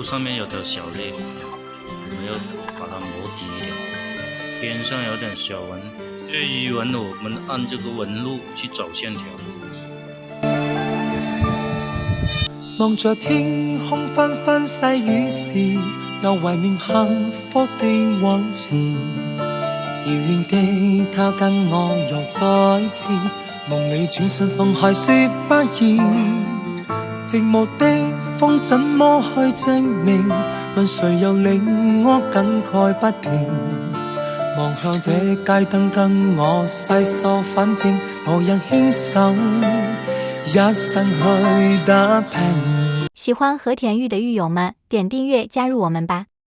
布上面有条小裂，我们要把它磨低一点，边上有点小纹。这鱼纹我们按这个纹路去走线条。望着天空纷纷细雨时，又怀念幸福的往事。遥远的他跟我又再次梦里转身分开说不厌。寂寞的風怎麼去證明？問誰又令我感慨不停？望向這街燈跟我細數，反正無人牽手，一生去打拼。喜歡和田玉的玉友們，點訂閱加入我們吧。